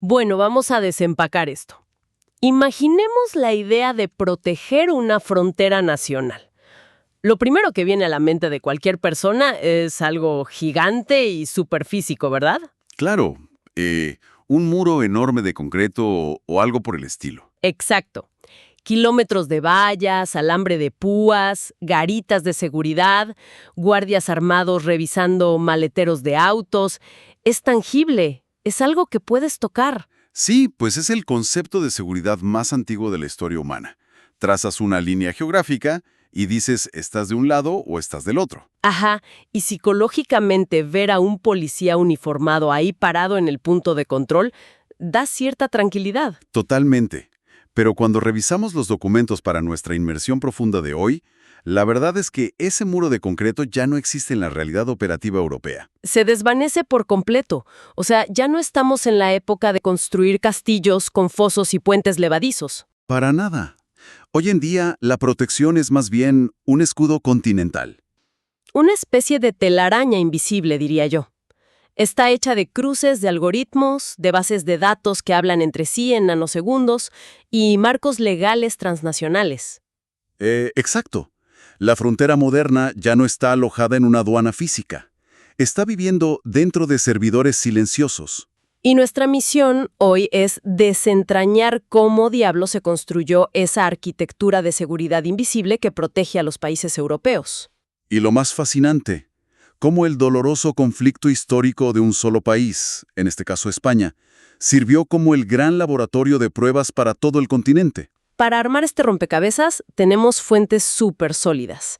Bueno, vamos a desempacar esto. Imaginemos la idea de proteger una frontera nacional. Lo primero que viene a la mente de cualquier persona es algo gigante y superfísico, ¿verdad? Claro, un muro enorme de concreto o algo por el estilo. Exacto. Kilómetros de vallas, alambre de púas, garitas de seguridad, guardias armados revisando maleteros de autos. Es tangible, es algo que puedes tocar. Sí, pues es el concepto de seguridad más antiguo de la historia humana. Trazas una línea geográfica y dices, ¿estás de un lado o estás del otro? Ajá, y psicológicamente ver a un policía uniformado ahí parado en el punto de control da cierta tranquilidad. Totalmente. Pero cuando revisamos los documentos para nuestra inmersión profunda de hoy, la verdad es que ese muro de concreto ya no existe en la realidad operativa europea. Se desvanece por completo. O sea, ya no estamos en la época de construir castillos con fosos y puentes levadizos. Para nada. Hoy en día, la protección es más bien un escudo continental. Una especie de telaraña invisible, diría yo. Está hecha de cruces de algoritmos, de bases de datos que hablan entre sí en nanosegundos y marcos legales transnacionales. Exacto. La frontera moderna ya no está alojada en una aduana física. Está viviendo dentro de servidores silenciosos. Y nuestra misión hoy es desentrañar cómo diablo se construyó esa arquitectura de seguridad invisible que protege a los países europeos. Y lo más fascinante, cómo el doloroso conflicto histórico de un solo país, en este caso España, sirvió como el gran laboratorio de pruebas para todo el continente. Para armar este rompecabezas, tenemos fuentes súper sólidas.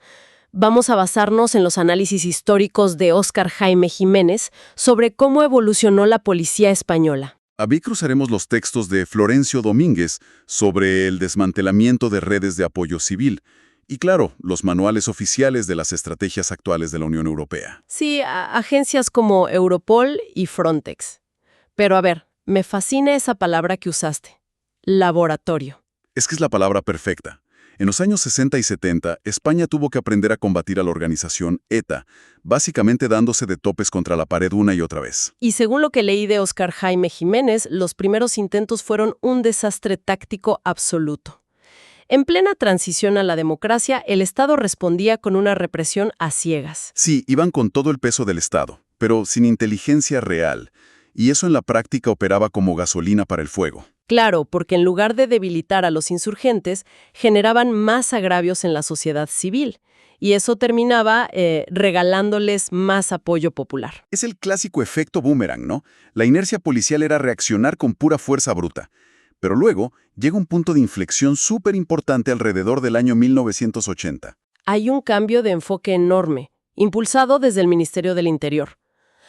Vamos a basarnos en los análisis históricos de Óscar Jaime Jiménez sobre cómo evolucionó la policía española. Ahí cruzaremos los textos de Florencio Domínguez sobre el desmantelamiento de redes de apoyo civil y, claro, los manuales oficiales de las estrategias actuales de la Unión Europea. Sí, agencias como Europol y Frontex. Pero a ver, me fascina esa palabra que usaste, laboratorio. Es que es la palabra perfecta. En los años 60 y 70, España tuvo que aprender a combatir a la organización ETA, básicamente dándose de topes contra la pared una y otra vez. Y según lo que leí de Óscar Jaime Jiménez, los primeros intentos fueron un desastre táctico absoluto. En plena transición a la democracia, el Estado respondía con una represión a ciegas. Sí, iban con todo el peso del Estado, pero sin inteligencia real, y eso en la práctica operaba como gasolina para el fuego. Claro, porque en lugar de debilitar a los insurgentes, generaban más agravios en la sociedad civil. Y eso terminaba regalándoles más apoyo popular. Es el clásico efecto boomerang, ¿no? La inercia policial era reaccionar con pura fuerza bruta. Pero luego llega un punto de inflexión súper importante alrededor del año 1980. Hay un cambio de enfoque enorme, impulsado desde el Ministerio del Interior.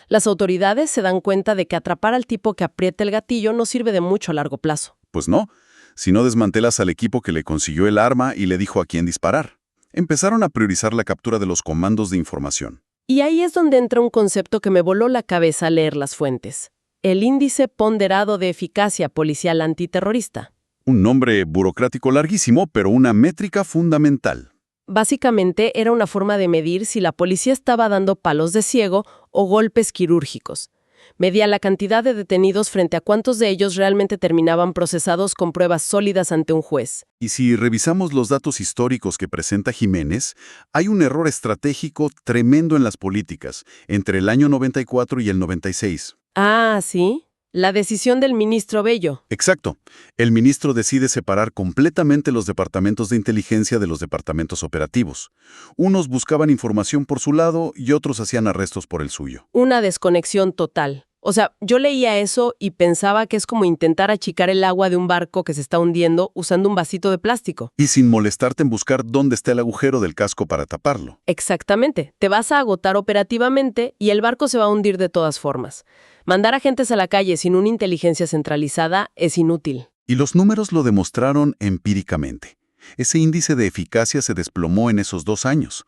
Las autoridades se dan cuenta de que atrapar al tipo que aprieta el gatillo no sirve de mucho a largo plazo. Pues no, si no desmantelas al equipo que le consiguió el arma y le dijo a quién disparar. Empezaron a priorizar la captura de los comandos de información. Y ahí es donde entra un concepto que me voló la cabeza al leer las fuentes. El índice ponderado de eficacia policial antiterrorista. Un nombre burocrático larguísimo, pero una métrica fundamental. Básicamente era una forma de medir si la policía estaba dando palos de ciego o golpes quirúrgicos. Medía la cantidad de detenidos frente a cuántos de ellos realmente terminaban procesados con pruebas sólidas ante un juez. Y si revisamos los datos históricos que presenta Jiménez, hay un error estratégico tremendo en las políticas, entre el año 94 y el 96. Ah, ¿sí? La decisión del ministro Bello. Exacto. El ministro decide separar completamente los departamentos de inteligencia de los departamentos operativos. Unos buscaban información por su lado y otros hacían arrestos por el suyo. Una desconexión total. O sea, yo leía eso y pensaba que es como intentar achicar el agua de un barco que se está hundiendo usando un vasito de plástico. Y sin molestarte en buscar dónde está el agujero del casco para taparlo. Exactamente. Te vas a agotar operativamente y el barco se va a hundir de todas formas. Mandar agentes a la calle sin una inteligencia centralizada es inútil. Y los números lo demostraron empíricamente. Ese índice de eficacia se desplomó en esos 2 años.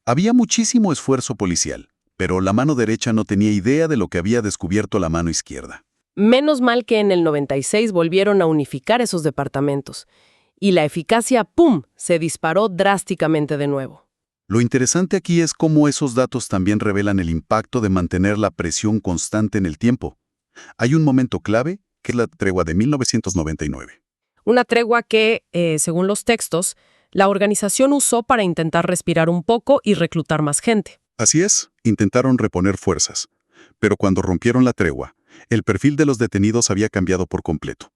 Había muchísimo esfuerzo policial, pero la mano derecha no tenía idea de lo que había descubierto la mano izquierda. Menos mal que en el 96 volvieron a unificar esos departamentos. Y la eficacia, ¡pum!, se disparó drásticamente de nuevo. Lo interesante aquí es cómo esos datos también revelan el impacto de mantener la presión constante en el tiempo. Hay un momento clave, que es la tregua de 1999. Una tregua que, según los textos, la organización usó para intentar respirar un poco y reclutar más gente. Así es, intentaron reponer fuerzas. Pero cuando rompieron la tregua, el perfil de los detenidos había cambiado por completo.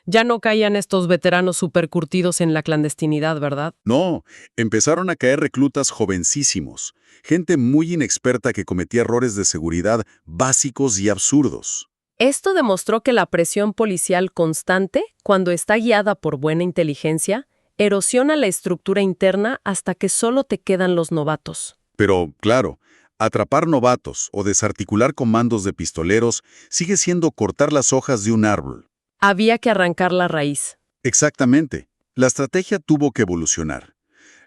Ya no caían estos veteranos supercurtidos en la clandestinidad, ¿verdad? No, empezaron a caer reclutas jovencísimos, gente muy inexperta que cometía errores de seguridad básicos y absurdos. Esto demostró que la presión policial constante, cuando está guiada por buena inteligencia, erosiona la estructura interna hasta que solo te quedan los novatos. Pero, claro, atrapar novatos o desarticular comandos de pistoleros sigue siendo cortar las hojas de un árbol. Había que arrancar la raíz. Exactamente. La estrategia tuvo que evolucionar.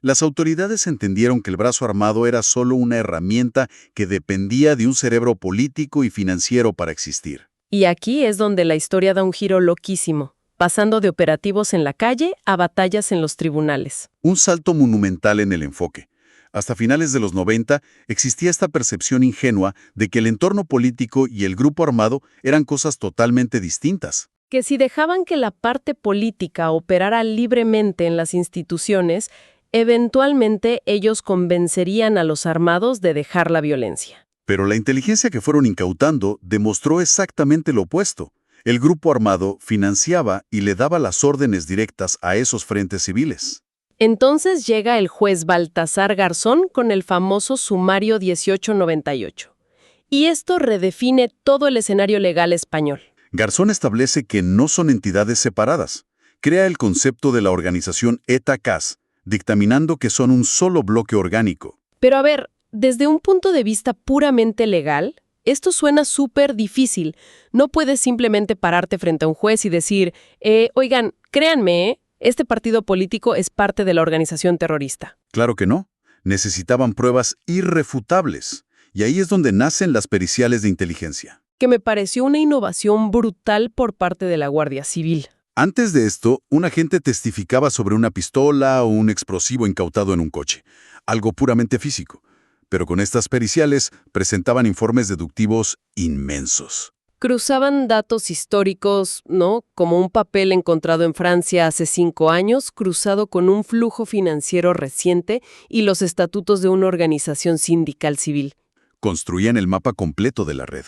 Las autoridades entendieron que el brazo armado era solo una herramienta que dependía de un cerebro político y financiero para existir. Y aquí es donde la historia da un giro loquísimo, pasando de operativos en la calle a batallas en los tribunales. Un salto monumental en el enfoque. Hasta finales de los 90 existía esta percepción ingenua de que el entorno político y el grupo armado eran cosas totalmente distintas. Que si dejaban que la parte política operara libremente en las instituciones, eventualmente ellos convencerían a los armados de dejar la violencia. Pero la inteligencia que fueron incautando demostró exactamente lo opuesto. El grupo armado financiaba y le daba las órdenes directas a esos frentes civiles. Entonces llega el juez Baltasar Garzón con el famoso Sumario 1898. Y esto redefine todo el escenario legal español. Garzón establece que no son entidades separadas. Crea el concepto de la organización ETA-CAS, dictaminando que son un solo bloque orgánico. Pero a ver, desde un punto de vista puramente legal, esto suena súper difícil. No puedes simplemente pararte frente a un juez y decir, oigan, créanme, este partido político es parte de la organización terrorista. Claro que no. Necesitaban pruebas irrefutables. Y ahí es donde nacen las periciales de inteligencia. Que me pareció una innovación brutal por parte de la Guardia Civil. Antes de esto, un agente testificaba sobre una pistola o un explosivo incautado en un coche. Algo puramente físico. Pero con estas periciales presentaban informes deductivos inmensos. Cruzaban datos históricos, ¿no? Como un papel encontrado en Francia hace 5 años, cruzado con un flujo financiero reciente y los estatutos de una organización sindical civil. Construían el mapa completo de la red.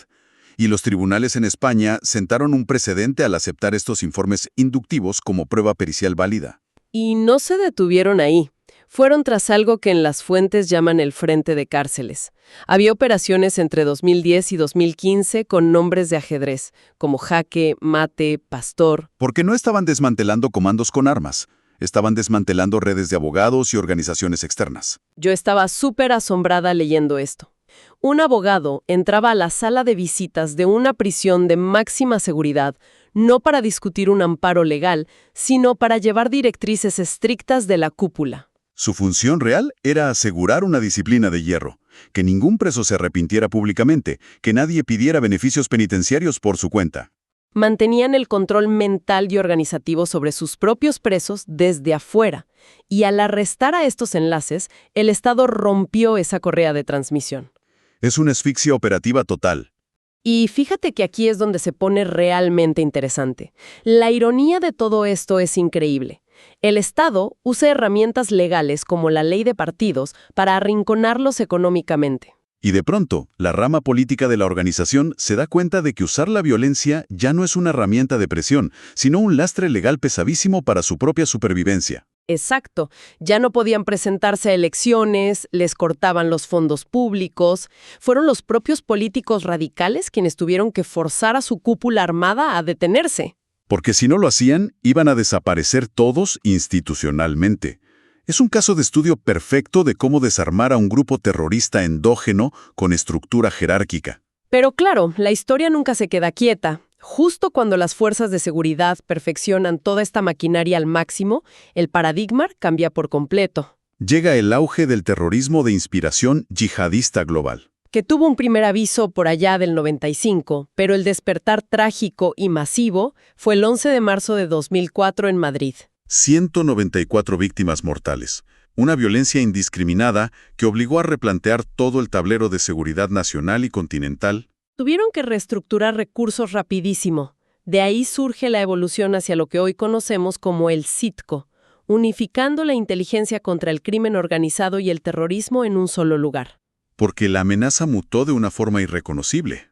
Y los tribunales en España sentaron un precedente al aceptar estos informes inductivos como prueba pericial válida. Y no se detuvieron ahí. Fueron tras algo que en las fuentes llaman el Frente de Cárceles. Había operaciones entre 2010 y 2015 con nombres de ajedrez, como Jaque, Mate, Pastor. Porque no estaban desmantelando comandos con armas. Estaban desmantelando redes de abogados y organizaciones externas. Yo estaba súper asombrada leyendo esto. Un abogado entraba a la sala de visitas de una prisión de máxima seguridad, no para discutir un amparo legal, sino para llevar directrices estrictas de la cúpula. Su función real era asegurar una disciplina de hierro, que ningún preso se arrepintiera públicamente, que nadie pidiera beneficios penitenciarios por su cuenta. Mantenían el control mental y organizativo sobre sus propios presos desde afuera, y al arrestar a estos enlaces, el Estado rompió esa correa de transmisión. Es una asfixia operativa total. Y fíjate que aquí es donde se pone realmente interesante. La ironía de todo esto es increíble. El Estado usa herramientas legales como la ley de partidos para arrinconarlos económicamente. Y de pronto, la rama política de la organización se da cuenta de que usar la violencia ya no es una herramienta de presión, sino un lastre legal pesadísimo para su propia supervivencia. Exacto. Ya no podían presentarse a elecciones, les cortaban los fondos públicos. Fueron los propios políticos radicales quienes tuvieron que forzar a su cúpula armada a detenerse. Porque si no lo hacían, iban a desaparecer todos institucionalmente. Es un caso de estudio perfecto de cómo desarmar a un grupo terrorista endógeno con estructura jerárquica. Pero claro, la historia nunca se queda quieta. Justo cuando las fuerzas de seguridad perfeccionan toda esta maquinaria al máximo, el paradigma cambia por completo. Llega el auge del terrorismo de inspiración yihadista global. Que tuvo un primer aviso por allá del 95, pero el despertar trágico y masivo fue el 11 de marzo de 2004 en Madrid. 194 víctimas mortales. Una violencia indiscriminada que obligó a replantear todo el tablero de seguridad nacional y continental. Tuvieron que reestructurar recursos rapidísimo. De ahí surge la evolución hacia lo que hoy conocemos como el CITCO, unificando la inteligencia contra el crimen organizado y el terrorismo en un solo lugar. Porque la amenaza mutó de una forma irreconocible.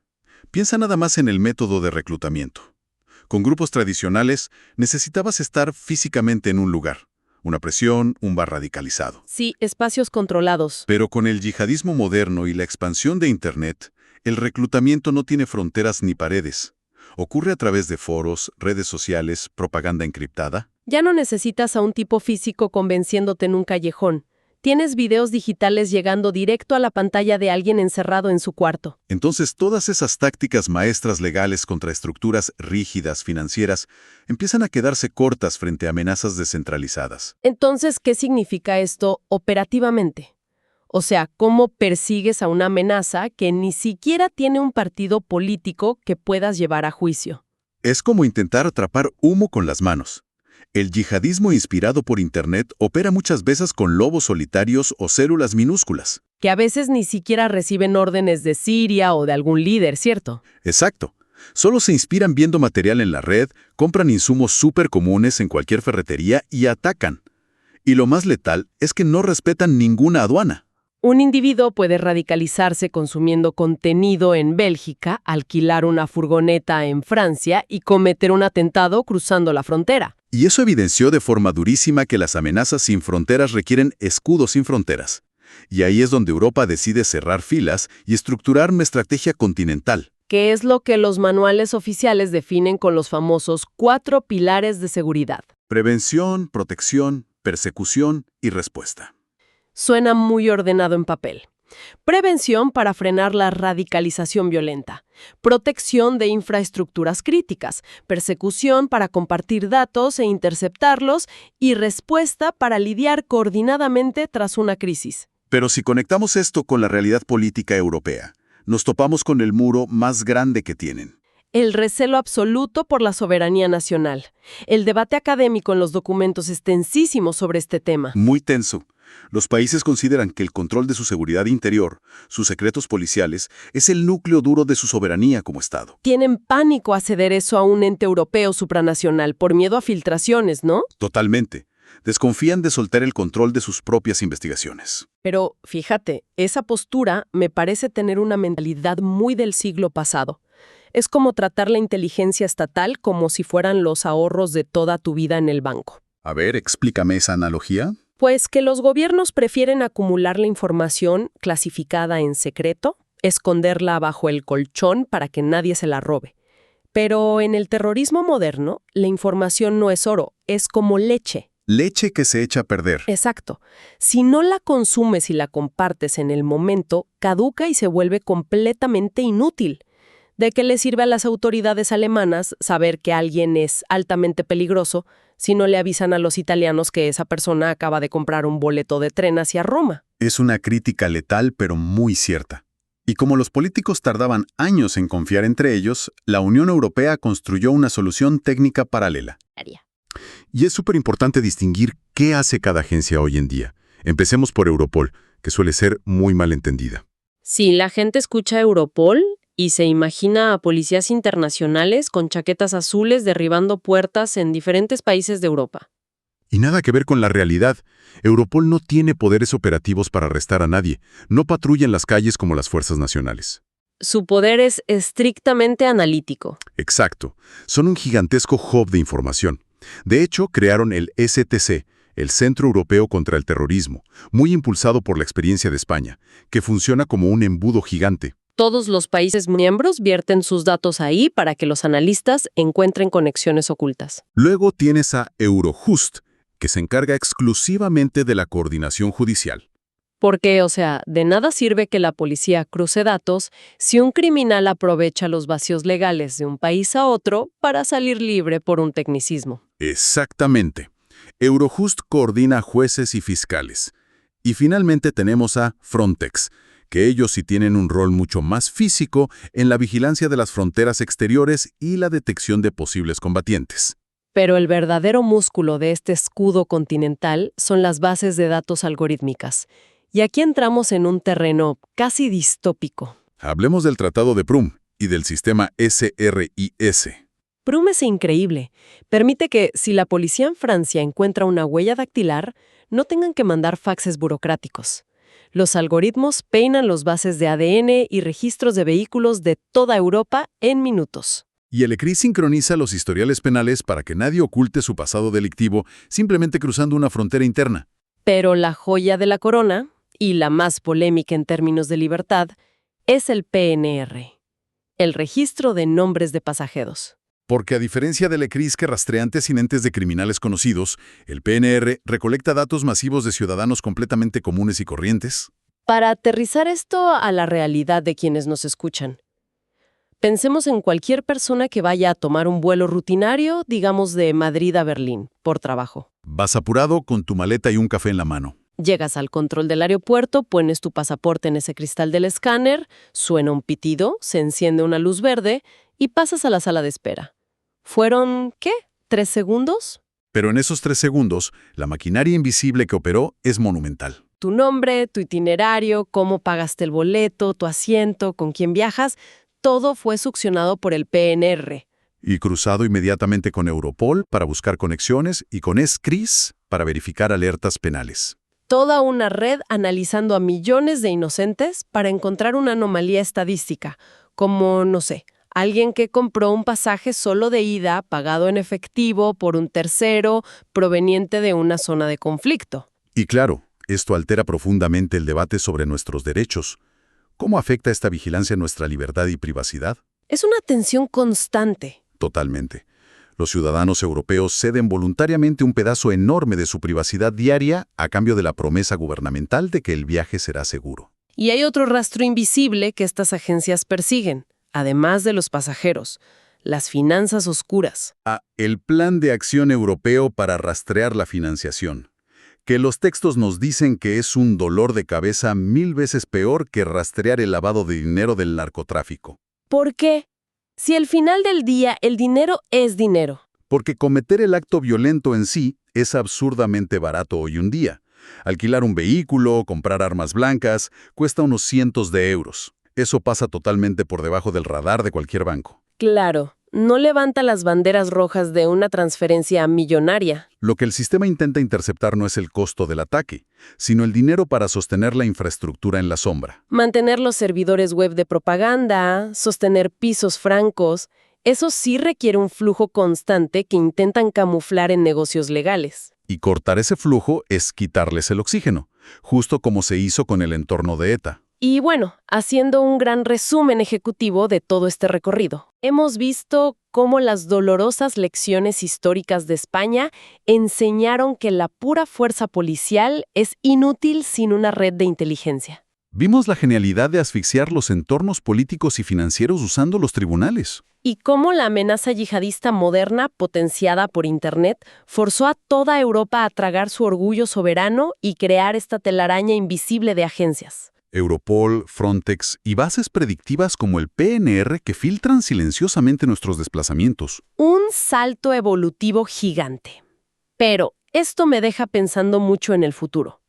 Piensa nada más en el método de reclutamiento. Con grupos tradicionales necesitabas estar físicamente en un lugar, una presión, un bar radicalizado. Sí, espacios controlados. Pero con el yihadismo moderno y la expansión de Internet, el reclutamiento no tiene fronteras ni paredes. Ocurre a través de foros, redes sociales, propaganda encriptada. Ya no necesitas a un tipo físico convenciéndote en un callejón. Tienes videos digitales llegando directo a la pantalla de alguien encerrado en su cuarto. Entonces, todas esas tácticas maestras legales contra estructuras rígidas financieras empiezan a quedarse cortas frente a amenazas descentralizadas. Entonces, ¿qué significa esto operativamente? O sea, ¿cómo persigues a una amenaza que ni siquiera tiene un partido político que puedas llevar a juicio? Es como intentar atrapar humo con las manos. El yihadismo inspirado por Internet opera muchas veces con lobos solitarios o células minúsculas. Que a veces ni siquiera reciben órdenes de Siria o de algún líder, ¿cierto? Exacto. Solo se inspiran viendo material en la red, compran insumos súper comunes en cualquier ferretería y atacan. Y lo más letal es que no respetan ninguna aduana. Un individuo puede radicalizarse consumiendo contenido en Bélgica, alquilar una furgoneta en Francia y cometer un atentado cruzando la frontera. Y eso evidenció de forma durísima que las amenazas sin fronteras requieren escudos sin fronteras. Y ahí es donde Europa decide cerrar filas y estructurar una estrategia continental. Que es lo que los manuales oficiales definen con los famosos 4 pilares de seguridad. Prevención, protección, persecución y respuesta. Suena muy ordenado en papel. Prevención para frenar la radicalización violenta. Protección de infraestructuras críticas. Persecución para compartir datos e interceptarlos. Y respuesta para lidiar coordinadamente tras una crisis. Pero si conectamos esto con la realidad política europea, nos topamos con el muro más grande que tienen. El recelo absoluto por la soberanía nacional. El debate académico en los documentos es tensísimo sobre este tema. Muy tenso. Los países consideran que el control de su seguridad interior, sus secretos policiales, es el núcleo duro de su soberanía como Estado. Tienen pánico a ceder eso a un ente europeo supranacional por miedo a filtraciones, ¿no? Totalmente. Desconfían de soltar el control de sus propias investigaciones. Pero, fíjate, esa postura me parece tener una mentalidad muy del siglo pasado. Es como tratar la inteligencia estatal como si fueran los ahorros de toda tu vida en el banco. A ver, explícame esa analogía. Pues que los gobiernos prefieren acumular la información clasificada en secreto, esconderla bajo el colchón para que nadie se la robe. Pero en el terrorismo moderno, la información no es oro, es como leche. Leche que se echa a perder. Exacto. Si no la consumes y la compartes en el momento, caduca y se vuelve completamente inútil. ¿De qué le sirve a las autoridades alemanas saber que alguien es altamente peligroso si no le avisan a los italianos que esa persona acaba de comprar un boleto de tren hacia Roma? Es una crítica letal pero muy cierta. Y como los políticos tardaban años en confiar entre ellos, la Unión Europea construyó una solución técnica paralela. Y es súper importante distinguir qué hace cada agencia hoy en día. Empecemos por Europol, que suele ser muy mal entendida. Si la gente escucha Europol y se imagina a policías internacionales con chaquetas azules derribando puertas en diferentes países de Europa. Y nada que ver con la realidad. Europol no tiene poderes operativos para arrestar a nadie. No patrulla en las calles como las fuerzas nacionales. Su poder es estrictamente analítico. Exacto. Son un gigantesco hub de información. De hecho, crearon el STC, el Centro Europeo contra el Terrorismo, muy impulsado por la experiencia de España, que funciona como un embudo gigante. Todos los países miembros vierten sus datos ahí para que los analistas encuentren conexiones ocultas. Luego tienes a Eurojust, que se encarga exclusivamente de la coordinación judicial. Porque, o sea, de nada sirve que la policía cruce datos si un criminal aprovecha los vacíos legales de un país a otro para salir libre por un tecnicismo. Exactamente. Eurojust coordina jueces y fiscales. Y finalmente tenemos a Frontex, que ellos sí tienen un rol mucho más físico en la vigilancia de las fronteras exteriores y la detección de posibles combatientes. Pero el verdadero músculo de este escudo continental son las bases de datos algorítmicas. Y aquí entramos en un terreno casi distópico. Hablemos del Tratado de Prüm y del sistema SRIS. Prum es increíble. Permite que, si la policía en Francia encuentra una huella dactilar, no tengan que mandar faxes burocráticos. Los algoritmos peinan los bases de ADN y registros de vehículos de toda Europa en minutos. Y el ECRIS sincroniza los historiales penales para que nadie oculte su pasado delictivo simplemente cruzando una frontera interna. Pero la joya de la corona, y la más polémica en términos de libertad, es el PNR, el registro de nombres de pasajeros. Porque a diferencia del ECRIS que rastrea antecedentes de criminales conocidos, el PNR recolecta datos masivos de ciudadanos completamente comunes y corrientes. Para aterrizar esto a la realidad de quienes nos escuchan, pensemos en cualquier persona que vaya a tomar un vuelo rutinario, digamos de Madrid a Berlín, por trabajo. Vas apurado con tu maleta y un café en la mano. Llegas al control del aeropuerto, pones tu pasaporte en ese cristal del escáner, suena un pitido, se enciende una luz verde y pasas a la sala de espera. ¿Fueron, qué? ¿3 segundos? Pero en esos 3 segundos, la maquinaria invisible que operó es monumental. Tu nombre, tu itinerario, cómo pagaste el boleto, tu asiento, con quién viajas, todo fue succionado por el PNR. Y cruzado inmediatamente con Europol para buscar conexiones y con ECRIS para verificar alertas penales. Toda una red analizando a millones de inocentes para encontrar una anomalía estadística, como, no sé, alguien que compró un pasaje solo de ida pagado en efectivo por un tercero proveniente de una zona de conflicto. Y claro, esto altera profundamente el debate sobre nuestros derechos. ¿Cómo afecta esta vigilancia nuestra libertad y privacidad? Es una tensión constante. Totalmente. Los ciudadanos europeos ceden voluntariamente un pedazo enorme de su privacidad diaria a cambio de la promesa gubernamental de que el viaje será seguro. Y hay otro rastro invisible que estas agencias persiguen, además de los pasajeros: las finanzas oscuras. El Plan de Acción Europeo para rastrear la financiación, que los textos nos dicen que es un dolor de cabeza 1000 veces peor que rastrear el lavado de dinero del narcotráfico. ¿Por qué? Si al final del día el dinero es dinero. Porque cometer el acto violento en sí es absurdamente barato hoy en día. Alquilar un vehículo, comprar armas blancas, cuesta unos cientos de euros. Eso pasa totalmente por debajo del radar de cualquier banco. Claro, no levanta las banderas rojas de una transferencia millonaria. Lo que el sistema intenta interceptar no es el costo del ataque, sino el dinero para sostener la infraestructura en la sombra. Mantener los servidores web de propaganda, sostener pisos francos, eso sí requiere un flujo constante que intentan camuflar en negocios legales. Y cortar ese flujo es quitarles el oxígeno, justo como se hizo con el entorno de ETA. Y bueno, haciendo un gran resumen ejecutivo de todo este recorrido, hemos visto cómo las dolorosas lecciones históricas de España enseñaron que la pura fuerza policial es inútil sin una red de inteligencia. Vimos la genialidad de asfixiar los entornos políticos y financieros usando los tribunales. Y cómo la amenaza yihadista moderna, potenciada por Internet, forzó a toda Europa a tragar su orgullo soberano y crear esta telaraña invisible de agencias. Europol, Frontex y bases predictivas como el PNR que filtran silenciosamente nuestros desplazamientos. Un salto evolutivo gigante. Pero esto me deja pensando mucho en el futuro.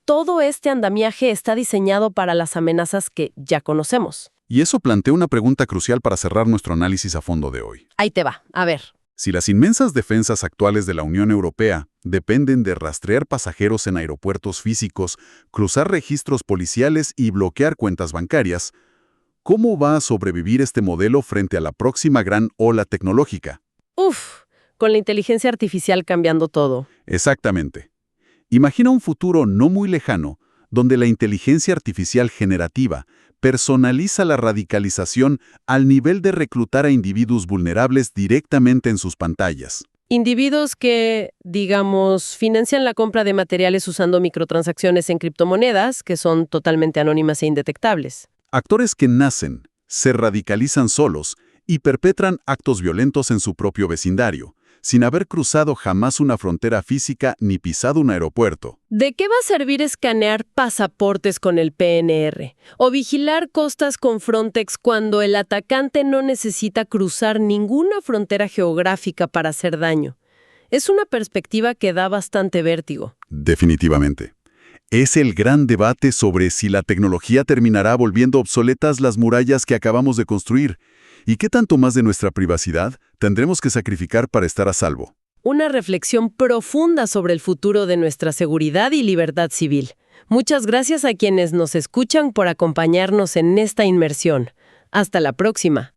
Todo este andamiaje está diseñado para las amenazas que ya conocemos. Y eso plantea una pregunta crucial para cerrar nuestro análisis a fondo de hoy. Ahí te va, a ver. Si las inmensas defensas actuales de la Unión Europea dependen de rastrear pasajeros en aeropuertos físicos, cruzar registros policiales y bloquear cuentas bancarias, ¿cómo va a sobrevivir este modelo frente a la próxima gran ola tecnológica? Con la inteligencia artificial cambiando todo. Exactamente. Imagina un futuro no muy lejano donde la inteligencia artificial generativa personaliza la radicalización al nivel de reclutar a individuos vulnerables directamente en sus pantallas. Individuos que, digamos, financian la compra de materiales usando microtransacciones en criptomonedas que son totalmente anónimas e indetectables. Actores que nacen, se radicalizan solos y perpetran actos violentos en su propio vecindario, sin haber cruzado jamás una frontera física ni pisado un aeropuerto. ¿De qué va a servir escanear pasaportes con el PNR? ¿O vigilar costas con Frontex cuando el atacante no necesita cruzar ninguna frontera geográfica para hacer daño? Es una perspectiva que da bastante vértigo. Definitivamente. Es el gran debate sobre si la tecnología terminará volviendo obsoletas las murallas que acabamos de construir ¿Y qué tanto más de nuestra privacidad tendremos que sacrificar para estar a salvo? Una reflexión profunda sobre el futuro de nuestra seguridad y libertad civil. Muchas gracias a quienes nos escuchan por acompañarnos en esta inmersión. Hasta la próxima.